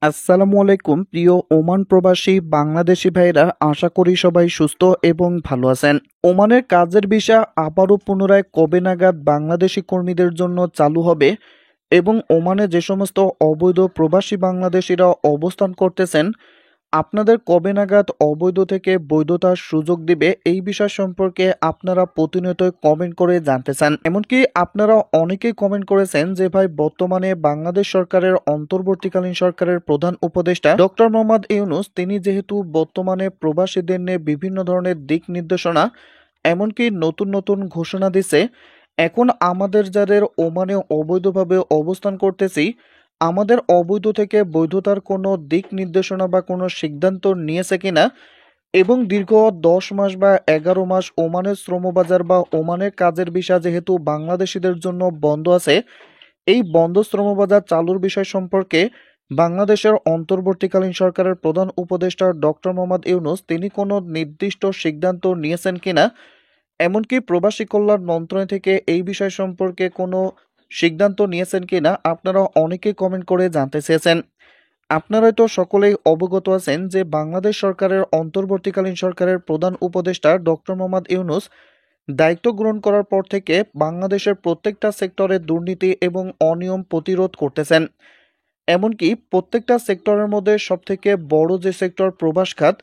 আসসালামু আলাইকুম প্রিয় ওমান প্রবাসী বাংলাদেশি ভাইরা, আশা করি সবাই সুস্থ এবং ভালো আছেন। ওমানের কাজের ভিসা আবারও পুনরায় কবে নাগাদ বাংলাদেশি কর্মীদের জন্য চালু হবে এবং ওমানে যে সমস্ত অবৈধ প্রবাসী বাংলাদেশিরা অবস্থান করতেছেন আপনাদের কবে নাগাদ অবৈধ থেকে বৈধতার সুযোগ দিবে, এই বিষয় সম্পর্কে আপনারা প্রতিনিয়তই কমেন্ট করে জানতে চান। এমনকি আপনারা অনেকেই কমেন্ট করেছেন যে ভাই, বর্তমানে বাংলাদেশ সরকারের অন্তর্বর্তীকালীন সরকারের প্রধান উপদেষ্টা ডক্টর মোহাম্মদ ইউনূস তিনি যেহেতু বর্তমানে প্রবাসীদের নিয়ে বিভিন্ন ধরনের দিক নির্দেশনা এমনকি নতুন নতুন ঘোষণা দিছে, এখন আমাদের যাদের ওমানে অবৈধভাবে অবস্থান করতেছি আমাদের অবৈধ থেকে বৈধতার কোনো দিক নির্দেশনা বা কোনো সিদ্ধান্ত নিয়েছে কিনা এবং দীর্ঘ 10 মাস বা 11 মাস ওমানের শ্রমবাজার বা ওমানের কাজের ভিসা যেহেতু বাংলাদেশিদের জন্য বন্ধ আছে, এই বন্ধ শ্রমবাজার চালুর বিষয় সম্পর্কে বাংলাদেশের অন্তর্বর্তীকালীন সরকারের প্রধান উপদেষ্টা ডক্টর মোহাম্মদ ইউনূস তিনি কোনো নির্দিষ্ট সিদ্ধান্ত নিয়েছেন কিনা, এমনকি প্রবাসী কল্যাণ মন্ত্রণালয় থেকে এই বিষয় সম্পর্কে কোনো সিদ্ধান্ত নিয়েছেন কিনা আপনারা অনেকেই কমেন্ট করে জানতে চেয়েছেন। আপনারাই তো সকলেই অবগত আছেন যে বাংলাদেশ সরকারের অন্তর্বর্তীকালীন সরকারের প্রধান উপদেষ্টা ডক্টর মোহাম্মদ ইউনূস দায়িত্ব গ্রহণ করার পর থেকে বাংলাদেশের প্রত্যেকটা সেক্টরে দুর্নীতি এবং অনিয়ম প্রতিরোধ করতেছেন। এমনকি প্রত্যেকটা সেক্টরের মধ্যে সবথেকে বড় যে সেক্টর প্রবাস খাত,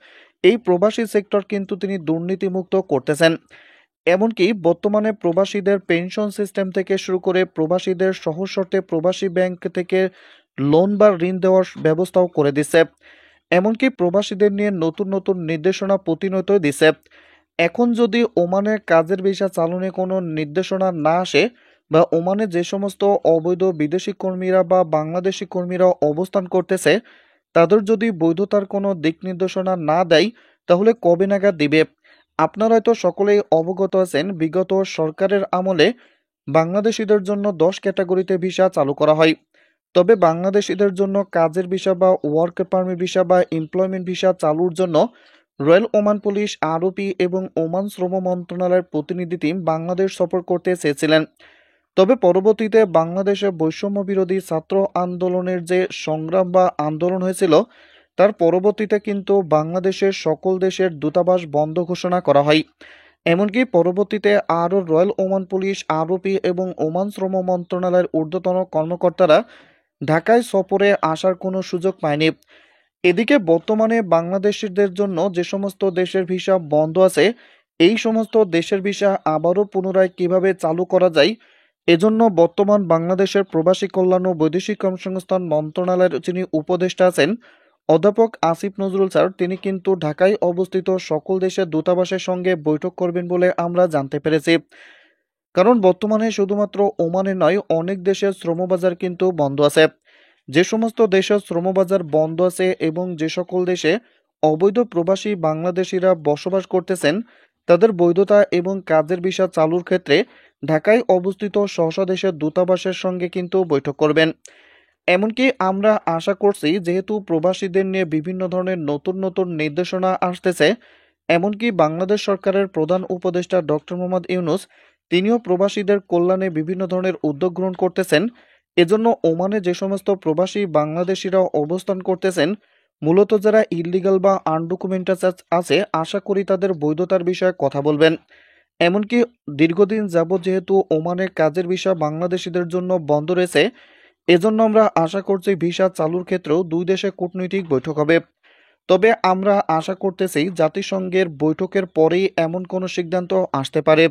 এই প্রবাসী সেক্টর কিন্তু তিনি দুর্নীতিমুক্ত করতেছেন। এমনকি বর্তমানে প্রবাসীদের পেনশন সিস্টেম থেকে শুরু করে প্রবাসীদের সহজ শর্তে প্রবাসী ব্যাংক থেকে লোন বা ঋণ দেওয়ার ব্যবস্থাও করে দিছে। এমনকি প্রবাসীদের নিয়ে নতুন নতুন নির্দেশনা প্রতিনিয়তই দিছে। এখন যদি ওমানের কাজের ভিসা চালনে কোনো নির্দেশনা না আসে বা ওমানে যে সমস্ত অবৈধ বিদেশি কর্মীরা বা বাংলাদেশি কর্মীরা অবস্থান করতেছে তাদের যদি বৈধতার কোনো দিক নির্দেশনা না দেয় তাহলে কবে নাগাদ দিবে। আপনারা তো সকলেই অবগত আছেন বিগত সরকারের আমলে বাংলাদেশিদের জন্য 10 ক্যাটাগরিতে ভিসা চালু করা হয়। তবে বাংলাদেশিদের জন্য কাজের ভিসা বা ওয়ার্ক পারমিট ভিসা বা এমপ্লয়মেন্ট ভিসা চালুর জন্য রয়্যাল ওমান পুলিশ, আরওপি এবং ওমান শ্রম মন্ত্রণালয়ের প্রতিনিধি টিম বাংলাদেশ সফর করতে চেয়েছিলেন। তবে পরবর্তীতে বাংলাদেশে বৈষম্য বিরোধী ছাত্র আন্দোলনের যে সংগ্রাম বা আন্দোলন হয়েছিল তার পরবর্তীতে কিন্তু বাংলাদেশের সকল দেশের দূতাবাস বন্ধ ঘোষণা করা হয়। এমনকি পরবর্তীতে আরও রয়্যাল ওমান পুলিশ, আরওপি এবং ওমান শ্রম মন্ত্রণালয়ের ঊর্ধ্বতন কর্মকর্তারা ঢাকায় সফরে আসার কোনো সুযোগ পায়নি। এদিকে বর্তমানে বাংলাদেশিদের জন্য যে সমস্ত দেশের ভিসা বন্ধ আছে এই সমস্ত দেশের ভিসা আবারও পুনরায় কিভাবে চালু করা যায় এজন্য বর্তমান বাংলাদেশের প্রবাসী কল্যাণ ও বৈদেশিক কর্মসংস্থান মন্ত্রণালয়ের যিনি উপদেষ্টা আছেন অধ্যাপক আসিফ নজরুল স্যার তিনি কিন্তু ঢাকায় অবস্থিত সকল দেশের দূতাবাসের সঙ্গে বৈঠক করবেন বলে আমরা জানতে পেরেছি। কারণ বর্তমানে শুধুমাত্র ওমানে নয় অনেক দেশের শ্রমবাজার কিন্তু বন্ধ আছে। যে সমস্ত দেশের শ্রমবাজার বন্ধ আছে এবং যে সকল দেশে অবৈধ প্রবাসী বাংলাদেশিরা বসবাস করতেছেন তাদের বৈধতা এবং কাজের ভিসা চালুর ক্ষেত্রে ঢাকায় অবস্থিত স্ব দেশের দূতাবাসের সঙ্গে কিন্তু বৈঠক করবেন। এমনকি আমরা আশা করছি যেহেতু প্রবাসীদের নিয়ে বিভিন্ন ধরনের নতুন নতুন নির্দেশনা আসতেছে, এমনকি বাংলাদেশ সরকারের প্রধান উপদেষ্টা ডক্টর মোহাম্মদ ইউনূস তিনিও প্রবাসীদের কল্যাণে বিভিন্ন ধরনের উদ্যোগ গ্রহণ করতেছেন। এজন্য ওমানে যে সমস্ত প্রবাসী বাংলাদেশিরা অবস্থান করতেছেন মূলত যারা ইললিগাল বা আনডকুমেন্টাস আছে আশা করি তাদের বৈধতার বিষয়ে কথা বলবেন। এমনকি দীর্ঘদিন যাবৎ যেহেতু ওমানের কাজের ভিসা বাংলাদেশিদের জন্য বন্ধ রয়েছে এজন্য আমরা আশা করছি ভিসা চালুর ক্ষেত্রেও দুই দেশে কূটনৈতিক বৈঠক হবে। তবে আমরা আশা করতেছি জাতিসংঘের বৈঠকের পরেই এমন কোনো সিদ্ধান্ত আসতে পারে।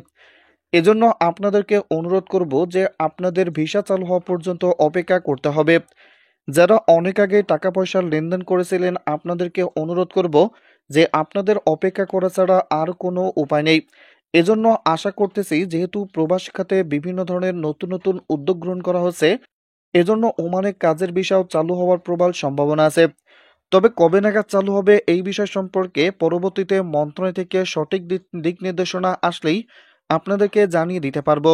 এজন্য আপনাদেরকে অনুরোধ করব যে আপনাদের ভিসা চালু হওয়া পর্যন্ত অপেক্ষা করতে হবে। যারা অনেক আগে টাকা পয়সার লেনদেন করেছিলেন আপনাদেরকে অনুরোধ করব যে আপনাদের অপেক্ষা করা ছাড়া আর কোনো উপায় নেই। এজন্য আশা করতেছি যেহেতু প্রবাসী খাতে বিভিন্ন ধরনের নতুন নতুন উদ্যোগ গ্রহণ করা হচ্ছে এজন্য ওমানে কাজের ভিসাও চালু হওয়ার প্রবল সম্ভাবনা আছে। তবে কবে নাগাদ চালু হবে এই বিষয় সম্পর্কে পরবর্তীতে মন্ত্রণালয় থেকে সঠিক দিক নির্দেশনা আসলেই আপনাদেরকে জানিয়ে দিতে পারবো।